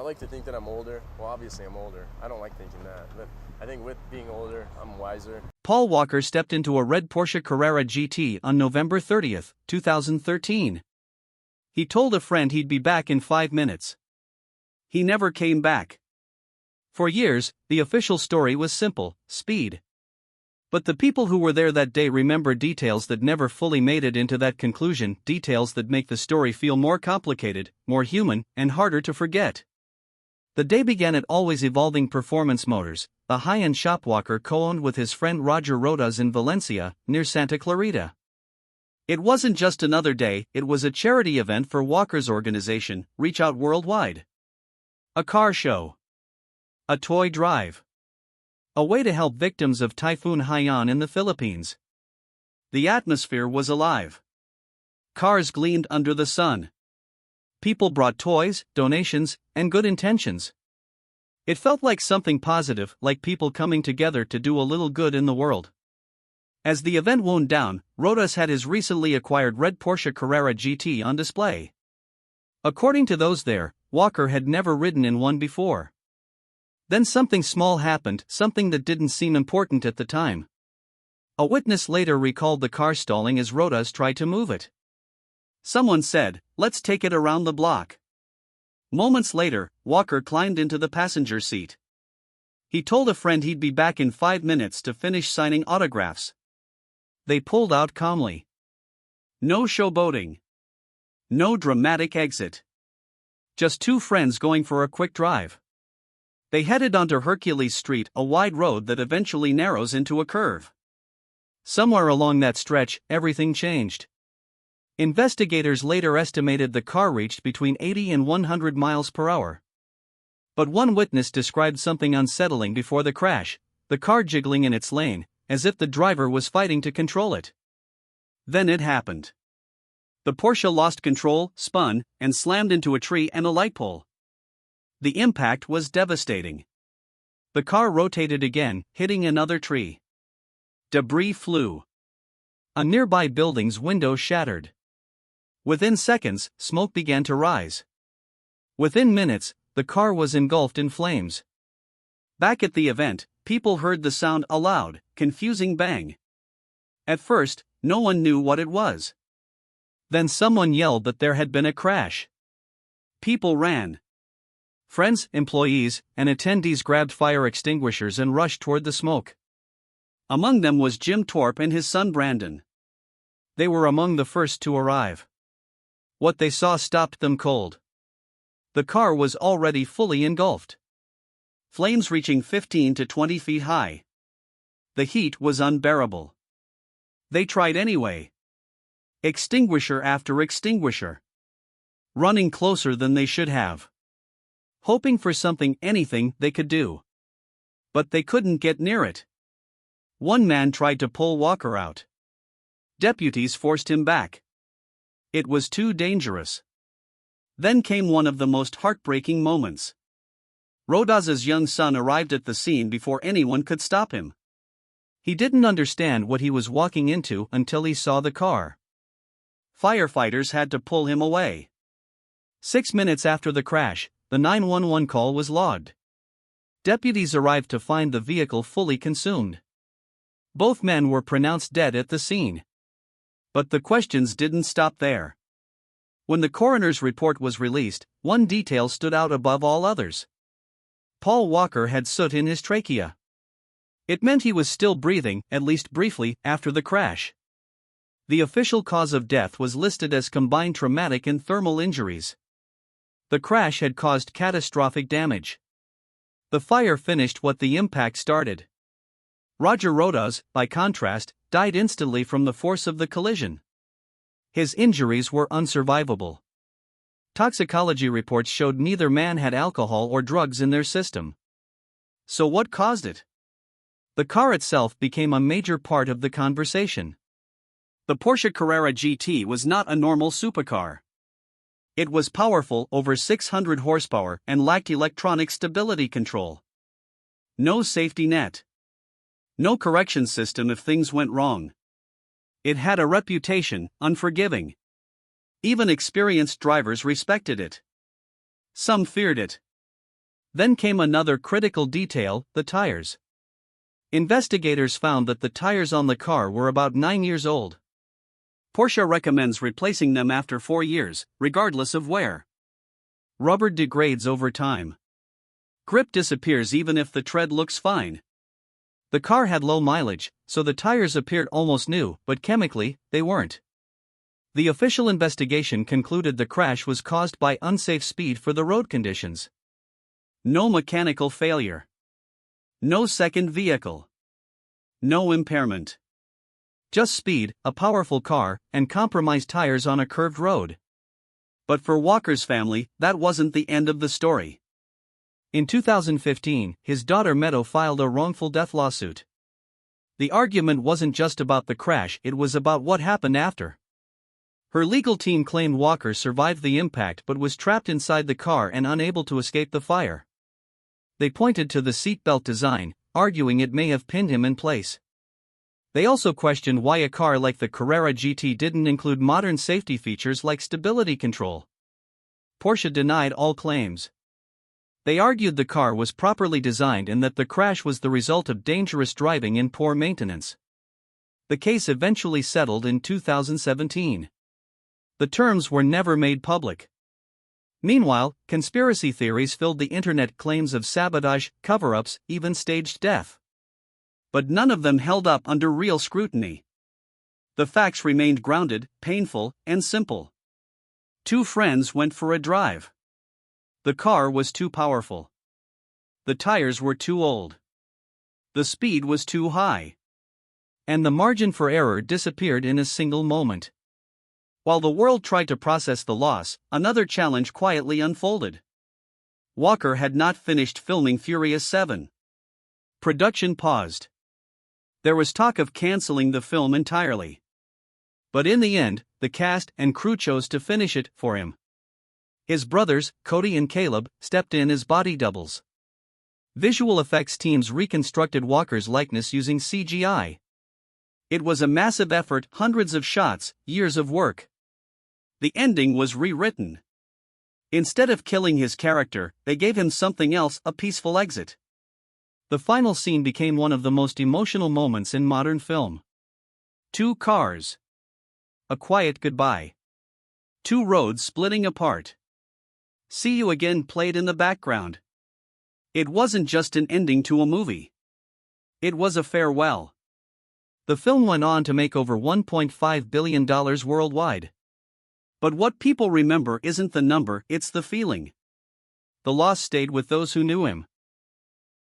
like to think that I'm older. Well, obviously I'm older. I don't like thinking that, but I think with being older, I'm wiser. Paul Walker stepped into a red Porsche Carrera GT on November 30, 2013. He told a friend he'd be back in 5 minutes. He never came back. For years, the official story was simple: speed. But the people who were there that day remember details that never fully made it into that conclusion, details that make the story feel more complicated, more human, and harder to forget. The day began at Always Evolving Performance Motors, a high-end shop Walker co-owned with his friend Roger Rodas in Valencia, near Santa Clarita. It wasn't just another day, it was a charity event for Walker's organization, Reach Out Worldwide. A car show. A toy drive. A way to help victims of Typhoon Haiyan in the Philippines. The atmosphere was alive. Cars gleamed under the sun. People brought toys, donations, and good intentions. It felt like something positive, like people coming together to do a little good in the world. As the event wound down, Rodas had his recently acquired red Porsche Carrera GT on display. According to those there, Walker had never ridden in one before. Then something small happened, something that didn't seem important at the time. A witness later recalled the car stalling as Rodas tried to move it. Someone said, "Let's take it around the block." Moments later, Walker climbed into the passenger seat. He told a friend he'd be back in 5 minutes to finish signing autographs. They pulled out calmly. No showboating. No dramatic exit. Just two friends going for a quick drive. They headed onto Hercules Street, a wide road that eventually narrows into a curve. Somewhere along that stretch, everything changed. Investigators later estimated the car reached between 80 and 100 miles per hour. But one witness described something unsettling before the crash, the car jiggling in its lane, as if the driver was fighting to control it. Then it happened. The Porsche lost control, spun, and slammed into a tree and a light pole. The impact was devastating. The car rotated again, hitting another tree. Debris flew. A nearby building's window shattered. Within seconds, smoke began to rise. Within minutes, the car was engulfed in flames. Back at the event, people heard the sound: a loud, confusing bang. At first, no one knew what it was. Then someone yelled that there had been a crash. People ran. Friends, employees, and attendees grabbed fire extinguishers and rushed toward the smoke. Among them was Jim Torp and his son Brandon. They were among the first to arrive. What they saw stopped them cold. The car was already fully engulfed. Flames reaching 15 to 20 feet high. The heat was unbearable. They tried anyway. Extinguisher after extinguisher. Running closer than they should have. Hoping for something, anything they could do. But they couldn't get near it. One man tried to pull Walker out. Deputies forced him back. It was too dangerous. Then came one of the most heartbreaking moments. Rodas's young son arrived at the scene before anyone could stop him. He didn't understand what he was walking into until he saw the car. Firefighters had to pull him away. 6 minutes after the crash, the 911 call was logged. Deputies arrived to find the vehicle fully consumed. Both men were pronounced dead at the scene. But the questions didn't stop there. When the coroner's report was released, one detail stood out above all others. Paul Walker had soot in his trachea. It meant he was still breathing, at least briefly, after the crash. The official cause of death was listed as combined traumatic and thermal injuries. The crash had caused catastrophic damage. The fire finished what the impact started. Roger Rodas, by contrast, died instantly from the force of the collision. His injuries were unsurvivable. Toxicology reports showed neither man had alcohol or drugs in their system. So what caused it? The car itself became a major part of the conversation. The Porsche Carrera GT was not a normal supercar. It was powerful, over 600 horsepower, and lacked electronic stability control. No safety net. No correction system if things went wrong. It had a reputation: unforgiving. Even experienced drivers respected it. Some feared it. Then came another critical detail: the tires. Investigators found that the tires on the car were about 9 years old. Porsche recommends replacing them after 4 years, regardless of wear. Rubber degrades over time. Grip disappears even if the tread looks fine. The car had low mileage, so the tires appeared almost new, but chemically, they weren't. The official investigation concluded the crash was caused by unsafe speed for the road conditions. No mechanical failure. No second vehicle. No impairment. Just speed, a powerful car, and compromised tires on a curved road. But for Walker's family, that wasn't the end of the story. In 2015, his daughter Meadow filed a wrongful death lawsuit. The argument wasn't just about the crash, it was about what happened after. Her legal team claimed Walker survived the impact but was trapped inside the car and unable to escape the fire. They pointed to the seatbelt design, arguing it may have pinned him in place. They also questioned why a car like the Carrera GT didn't include modern safety features like stability control. Porsche denied all claims. They argued the car was properly designed and that the crash was the result of dangerous driving and poor maintenance. The case eventually settled in 2017. The terms were never made public. Meanwhile, conspiracy theories filled the internet: claims of sabotage, cover-ups, even staged death. But none of them held up under real scrutiny. The facts remained grounded, painful, and simple. Two friends went for a drive. The car was too powerful. The tires were too old. The speed was too high. And the margin for error disappeared in a single moment. While the world tried to process the loss, another challenge quietly unfolded. Walker had not finished filming Furious 7. Production paused. There was talk of canceling the film entirely. But in the end, the cast and crew chose to finish it for him. His brothers, Cody and Caleb, stepped in as body doubles. Visual effects teams reconstructed Walker's likeness using CGI. It was a massive effort, hundreds of shots, years of work. The ending was rewritten. Instead of killing his character, they gave him something else: a peaceful exit. The final scene became one of the most emotional moments in modern film. Two cars. A quiet goodbye. Two roads splitting apart. See you again played in the background. It wasn't just an ending to a movie. It was a farewell. The film went on to make over $1.5 billion worldwide. But what people remember isn't the number, it's the feeling. The loss stayed with those who knew him.